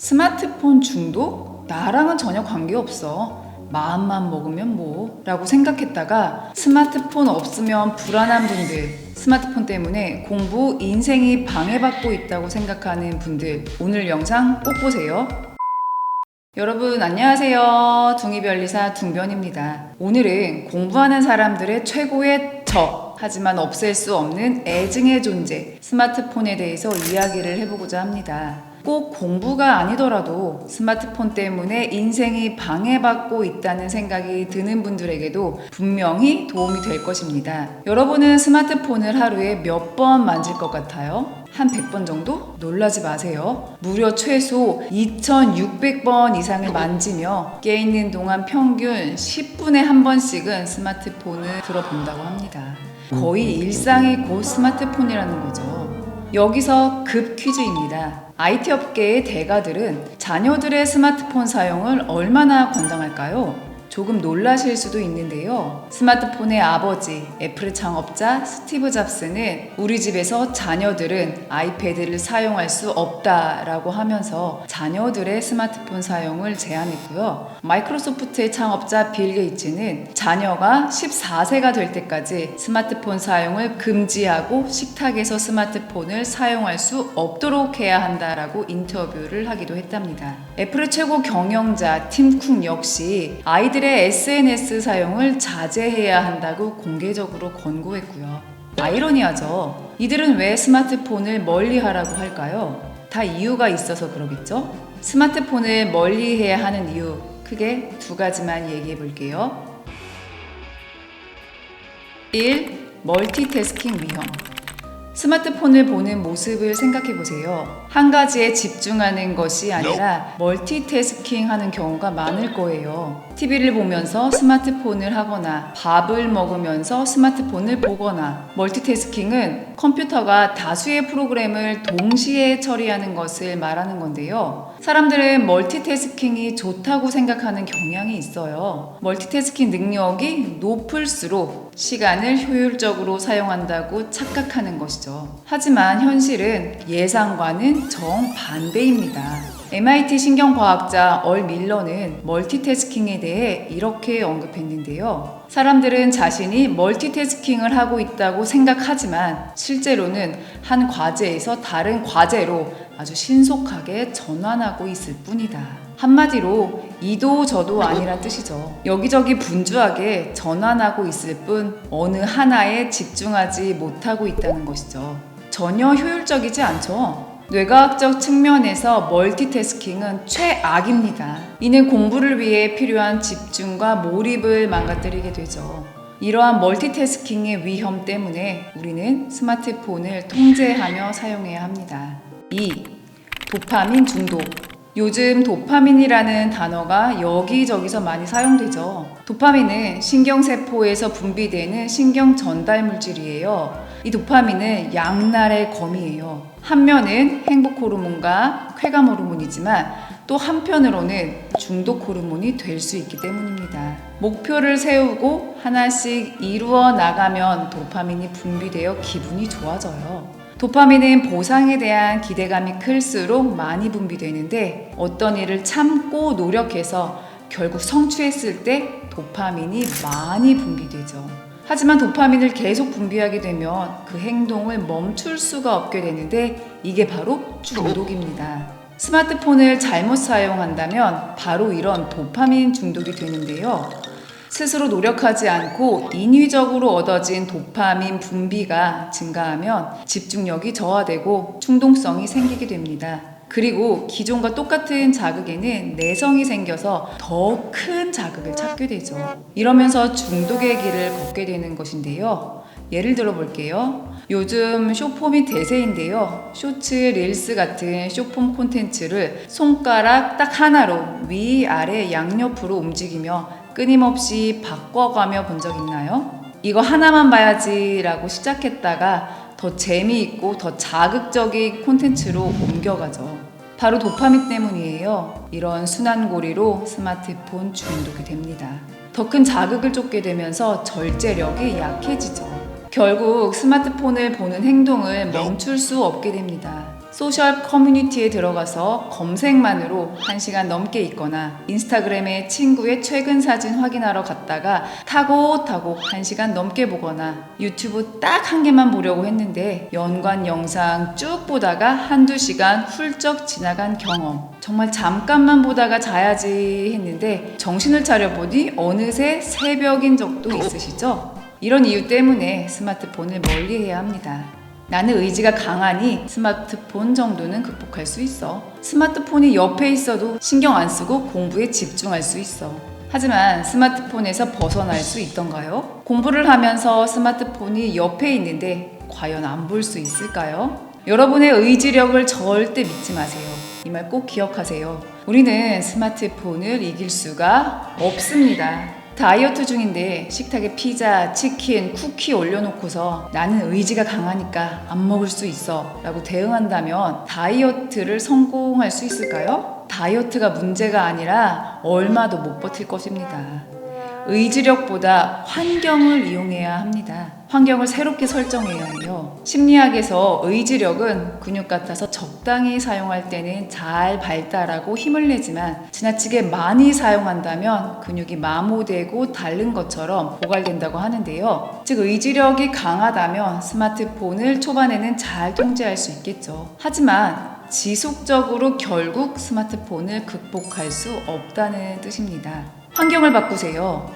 스마트폰 중독? 나랑은 전혀 관계없어. 마음만 먹으면 뭐? 라고 생각했다가 스마트폰 없으면 불안한 분들, 스마트폰 때문에 공부, 인생이 방해받고 있다고 생각하는 분들, 오늘 영상 꼭 보세요. 여러분 안녕하세요. 둥이별리사 둥변입니다. 오늘은 공부하는 사람들의 최고의 적, 하지만 없앨 수 없는 애증의 존재, 스마트폰에 대해서 이야기를 해보고자 합니다. 꼭 공부가 아니더라도 스마트폰 때문에 인생이 방해받고 있다는 생각이 드는 분들에게도 분명히 도움이 될 것입니다. 여러분은 스마트폰을 하루에 몇 번 만질 것 같아요? 한 100번 정도? 놀라지 마세요. 무려 최소 2600번 이상을 만지며 깨 있는 동안 평균 10분에 한 번씩은 스마트폰을 들어본다고 합니다. 거의 일상이 곧 스마트폰이라는 거죠. 여기서 급 퀴즈입니다. IT 업계의 대가들은 자녀들의 스마트폰 사용을 얼마나 권장할까요? 조금 놀라실 수도 있는데요. 스마트폰의 아버지, 애플의 창업자 스티브 잡스는 우리 집에서 자녀들은 아이패드를 사용할 수 없다라고 하면서 자녀들의 스마트폰 사용을 제한했고요. 마이크로소프트의 창업자 빌 게이츠는 자녀가 14세가 될 때까지 스마트폰 사용을 금지하고 식탁에서 스마트폰을 사용할 수 없도록 해야 한다라고 인터뷰를 하기도 했답니다. 애플의 최고 경영자 팀 쿡 역시 아이들의 SNS 사용을 자제해야 한다고 공개적으로 권고했고요. 아이러니하죠. 이들은 왜 스마트폰을 멀리하라고 할까요? 다 이유가 있어서 그러겠죠? 스마트폰을 멀리해야 하는 이유, 크게 두 가지만 얘기해 볼게요. 1. 멀티태스킹 위험. 스마트폰을 보는 모습을 생각해 보세요. 한 가지에 집중하는 것이 아니라 멀티태스킹 하는 경우가 많을 거예요. TV를 보면서 스마트폰을 하거나 밥을 먹으면서 스마트폰을 보거나, 멀티태스킹은 컴퓨터가 다수의 프로그램을 동시에 처리하는 것을 말하는 건데요. 사람들은 멀티태스킹이 좋다고 생각하는 경향이 있어요. 멀티태스킹 능력이 높을수록 시간을 효율적으로 사용한다고 착각하는 것이죠. 하지만 현실은 예상과는 정반대입니다. MIT 신경과학자 얼 밀러는 멀티태스킹에 대해 이렇게 언급했는데요. 사람들은 자신이 멀티태스킹을 하고 있다고 생각하지만 실제로는 한 과제에서 다른 과제로 아주 신속하게 전환하고 있을 뿐이다. 한마디로 이도 저도 아니란 뜻이죠. 여기저기 분주하게 전환하고 있을 뿐 어느 하나에 집중하지 못하고 있다는 것이죠. 전혀 효율적이지 않죠. 뇌과학적 측면에서 멀티태스킹은 최악입니다. 이는 공부를 위해 필요한 집중과 몰입을 망가뜨리게 되죠. 이러한 멀티태스킹의 위험 때문에 우리는 스마트폰을 통제하며 사용해야 합니다. 2. 도파민 중독. 요즘 도파민이라는 단어가 여기저기서 많이 사용되죠. 도파민은 신경세포에서 분비되는 신경 전달 물질이에요. 이 도파민은 양날의 검이에요. 한면은 행복 호르몬과 쾌감 호르몬이지만 또 한편으로는 중독 호르몬이 될 수 있기 때문입니다. 목표를 세우고 하나씩 이루어 나가면 도파민이 분비되어 기분이 좋아져요. 도파민은 보상에 대한 기대감이 클수록 많이 분비되는데 어떤 일을 참고 노력해서 결국 성취했을 때 도파민이 많이 분비되죠. 하지만 도파민을 계속 분비하게 되면 그 행동을 멈출 수가 없게 되는데 이게 바로 중독입니다. 스마트폰을 잘못 사용한다면 바로 이런 도파민 중독이 되는데요. 스스로 노력하지 않고 인위적으로 얻어진 도파민 분비가 증가하면 집중력이 저하되고 충동성이 생기게 됩니다. 그리고 기존과 똑같은 자극에는 내성이 생겨서 더 큰 자극을 찾게 되죠. 이러면서 중독의 길을 걷게 되는 것인데요. 예를 들어 볼게요. 요즘 숏폼이 대세인데요. 쇼츠, 릴스 같은 숏폼 콘텐츠를 손가락 딱 하나로 위아래 양옆으로 움직이며 끊임없이 바꿔가며 본 적 있나요? 이거 하나만 봐야지 라고 시작했다가 더 재미있고 더 자극적인 콘텐츠로 옮겨가죠. 바로 도파민 때문이에요. 이런 순환고리로 스마트폰 중독이 됩니다. 더 큰 자극을 쫓게 되면서 절제력이 약해지죠. 결국 스마트폰을 보는 행동을 멈출 수 없게 됩니다. 소셜 커뮤니티에 들어가서 검색만으로 1시간 넘게 있거나 인스타그램에 친구의 최근 사진 확인하러 갔다가 타고 1시간 넘게 보거나 유튜브 딱 한 개만 보려고 했는데 연관 영상 쭉 보다가 한두 시간 훌쩍 지나간 경험. 정말 잠깐만 보다가 자야지 했는데 정신을 차려보니 어느새 새벽인 적도 있으시죠? 이런 이유 때문에 스마트폰을 멀리해야 합니다. 나는 의지가 강하니 스마트폰 정도는 극복할 수 있어. 스마트폰이 옆에 있어도 신경 안 쓰고 공부에 집중할 수 있어. 하지만 스마트폰에서 벗어날 수 있던가요? 공부를 하면서 스마트폰이 옆에 있는데 과연 안 볼 수 있을까요? 여러분의 의지력을 절대 믿지 마세요. 이 말 꼭 기억하세요. 우리는 스마트폰을 이길 수가 없습니다. 다이어트 중인데 식탁에 피자, 치킨, 쿠키 올려놓고서 나는 의지가 강하니까 안 먹을 수 있어 라고 대응한다면 다이어트를 성공할 수 있을까요? 다이어트가 문제가 아니라 얼마도 못 버틸 것입니다. 의지력보다 환경을 이용해야 합니다. 환경을 새롭게 설정해야 해요. 심리학에서 의지력은 근육 같아서 적당히 사용할 때는 잘 발달하고 힘을 내지만 지나치게 많이 사용한다면 근육이 마모되고 닳는 것처럼 고갈된다고 하는데요. 즉 의지력이 강하다면 스마트폰을 초반에는 잘 통제할 수 있겠죠. 하지만 지속적으로 결국 스마트폰을 극복할 수 없다는 뜻입니다. 환경을 바꾸세요.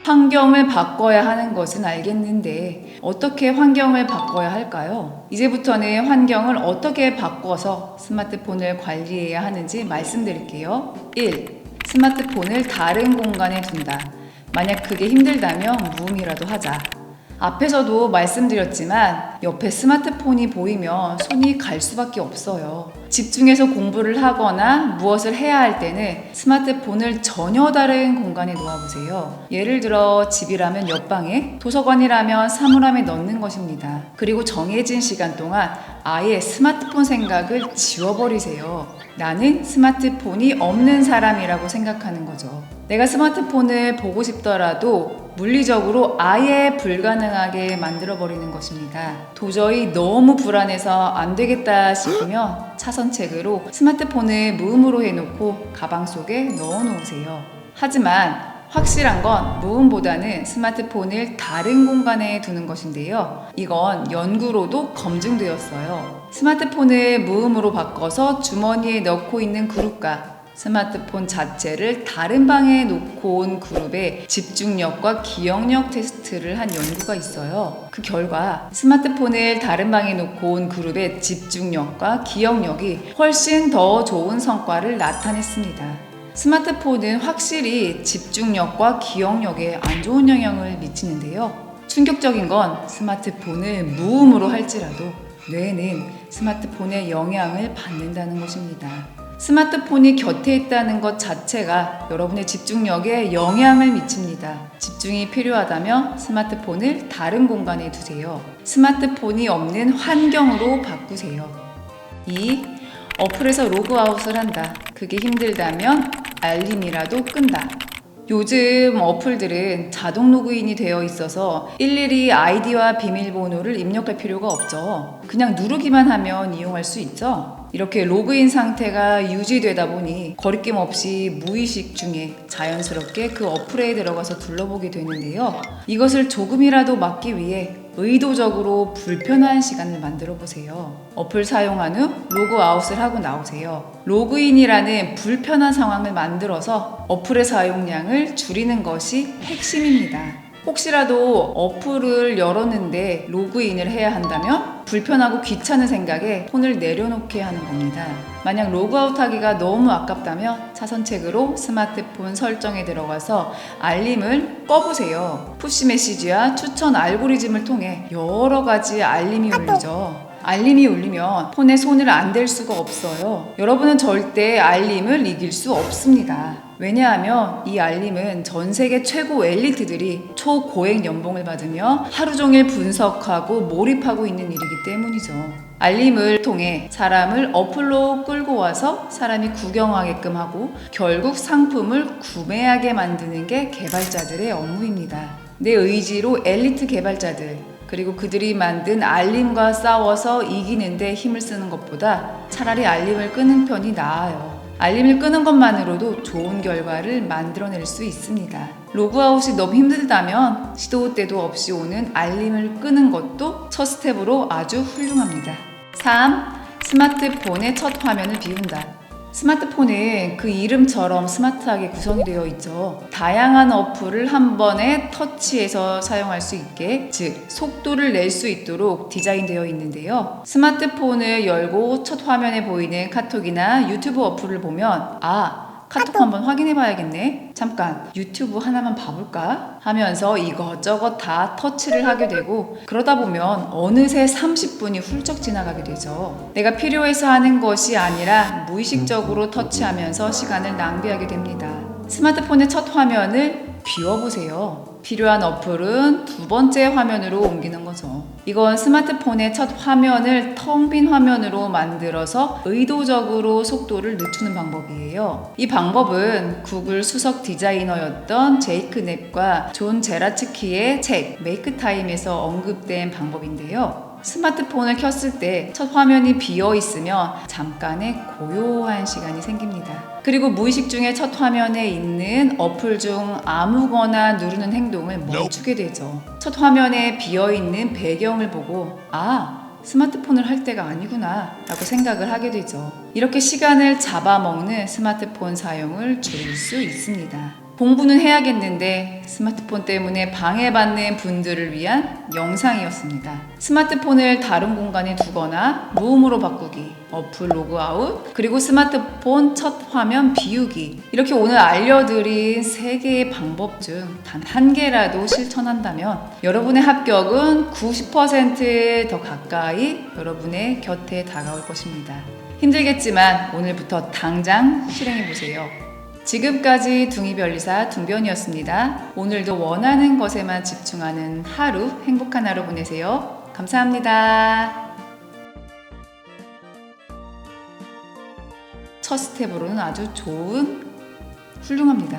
환경을 바꿔야 하는 것은 알겠는데 어떻게 환경을 바꿔야 할까요? 이제부터는 환경을 어떻게 바꿔서 스마트폰을 관리해야 하는지 말씀드릴게요. 1. 스마트폰을 다른 공간에 둔다. 만약 그게 힘들다면 무음이라도 하자. 앞에서도 말씀드렸지만 옆에 스마트폰이 보이면 손이 갈 수밖에 없어요. 집중해서 공부를 하거나 무엇을 해야 할 때는 스마트폰을 전혀 다른 공간에 놓아보세요. 예를 들어 집이라면 옆방에, 도서관이라면 사물함에 넣는 것입니다. 그리고 정해진 시간 동안 아예 스마트폰 생각을 지워버리세요. 나는 스마트폰이 없는 사람이라고 생각하는 거죠. 내가 스마트폰을 보고 싶더라도 물리적으로 아예 불가능하게 만들어버리는 것입니다. 도저히 너무 불안해서 안 되겠다 싶으면 차선책으로 스마트폰을 무음으로 해놓고 가방 속에 넣어놓으세요. 하지만 확실한 건 무음보다는 스마트폰을 다른 공간에 두는 것인데요. 이건 연구로도 검증되었어요. 스마트폰을 무음으로 바꿔서 주머니에 넣고 있는 그룹과 스마트폰 자체를 다른 방에 놓고 온 그룹의 집중력과 기억력 테스트를 한 연구가 있어요. 그 결과 스마트폰을 다른 방에 놓고 온 그룹의 집중력과 기억력이 훨씬 더 좋은 성과를 나타냈습니다. 스마트폰은 확실히 집중력과 기억력에 안 좋은 영향을 미치는데요. 충격적인 건 스마트폰을 무음으로 할지라도 뇌는 스마트폰의 영향을 받는다는 것입니다. 스마트폰이 곁에 있다는 것 자체가 여러분의 집중력에 영향을 미칩니다. 집중이 필요하다면 스마트폰을 다른 공간에 두세요. 스마트폰이 없는 환경으로 바꾸세요. 2. 어플에서 로그아웃을 한다. 그게 힘들다면 알림이라도 끈다. 요즘 어플들은 자동 로그인이 되어 있어서 일일이 아이디와 비밀번호를 입력할 필요가 없죠. 그냥 누르기만 하면 이용할 수 있죠. 이렇게 로그인 상태가 유지되다 보니 거리낌 없이 무의식 중에 자연스럽게 그 어플에 들어가서 둘러보게 되는데요. 이것을 조금이라도 막기 위해 의도적으로 불편한 시간을 만들어 보세요. 어플 사용한 후 로그아웃을 하고 나오세요. 로그인이라는 불편한 상황을 만들어서 어플의 사용량을 줄이는 것이 핵심입니다. 혹시라도 어플을 열었는데 로그인을 해야 한다면 불편하고 귀찮은 생각에 폰을 내려놓게 하는 겁니다. 만약 로그아웃 하기가 너무 아깝다면 차선책으로 스마트폰 설정에 들어가서 알림을 꺼보세요. 푸시 메시지와 추천 알고리즘을 통해 여러 가지 알림이 울리죠. 알림이 울리면 폰에 손을 안 댈 수가 없어요. 여러분은 절대 알림을 이길 수 없습니다. 왜냐하면 이 알림은 전 세계 최고 엘리트들이 초고액 연봉을 받으며 하루 종일 분석하고 몰입하고 있는 일이기 때문이죠. 알림을 통해 사람을 어플로 끌고 와서 사람이 구경하게끔 하고 결국 상품을 구매하게 만드는 게 개발자들의 업무입니다. 내 의지로 엘리트 개발자들, 그리고 그들이 만든 알림과 싸워서 이기는데 힘을 쓰는 것보다 차라리 알림을 끄는 편이 나아요. 알림을 끄는 것만으로도 좋은 결과를 만들어낼 수 있습니다. 로그아웃이 너무 힘들다면 시도 때도 없이 오는 알림을 끄는 것도 첫 스텝으로 아주 훌륭합니다. 3. 스마트폰의 첫 화면을 비운다. 스마트폰은 그 이름처럼 스마트하게 구성이 되어 있죠. 다양한 어플을 한 번에 터치해서 사용할 수 있게, 즉 속도를 낼 수 있도록 디자인되어 있는데요. 스마트폰을 열고 첫 화면에 보이는 카톡이나 유튜브 어플을 보면 카톡 한번 확인해 봐야겠네. 잠깐 유튜브 하나만 봐볼까? 하면서 이것저것 다 터치를 하게 되고, 그러다 보면 어느새 30분이 훌쩍 지나가게 되죠. 내가 필요해서 하는 것이 아니라 무의식적으로 터치하면서 시간을 낭비하게 됩니다. 스마트폰의 첫 화면을 비워보세요. 필요한 어플은 두 번째 화면으로 옮기는 거죠. 이건 스마트폰의 첫 화면을 텅 빈 화면으로 만들어서 의도적으로 속도를 늦추는 방법이에요. 이 방법은 구글 수석 디자이너였던 제이크 넵과 존 제라츠키의 책 메이크 타임에서 언급된 방법인데요. 스마트폰을 켰을 때 첫 화면이 비어 있으면 잠깐의 고요한 시간이 생깁니다. 그리고 무의식 중에 첫 화면에 있는 어플 중 아무거나 누르는 행동을 멈추게 되죠. 첫 화면에 비어 있는 배경을 보고 스마트폰을 할 때가 아니구나 라고 생각을 하게 되죠. 이렇게 시간을 잡아먹는 스마트폰 사용을 줄일 수 있습니다. 공부는 해야겠는데 스마트폰 때문에 방해받는 분들을 위한 영상이었습니다. 스마트폰을 다른 공간에 두거나 무음으로 바꾸기, 어플 로그아웃, 그리고 스마트폰 첫 화면 비우기, 이렇게 오늘 알려드린 3개의 방법 중 단 한 개라도 실천한다면 여러분의 합격은 90% 더 가까이 여러분의 곁에 다가올 것입니다. 힘들겠지만 오늘부터 당장 실행해보세요. 지금까지 둥이별리사 둥변이었습니다. 오늘도 원하는 것에만 집중하는 하루, 행복한 하루 보내세요. 감사합니다. 첫 스텝으로는 아주 훌륭합니다.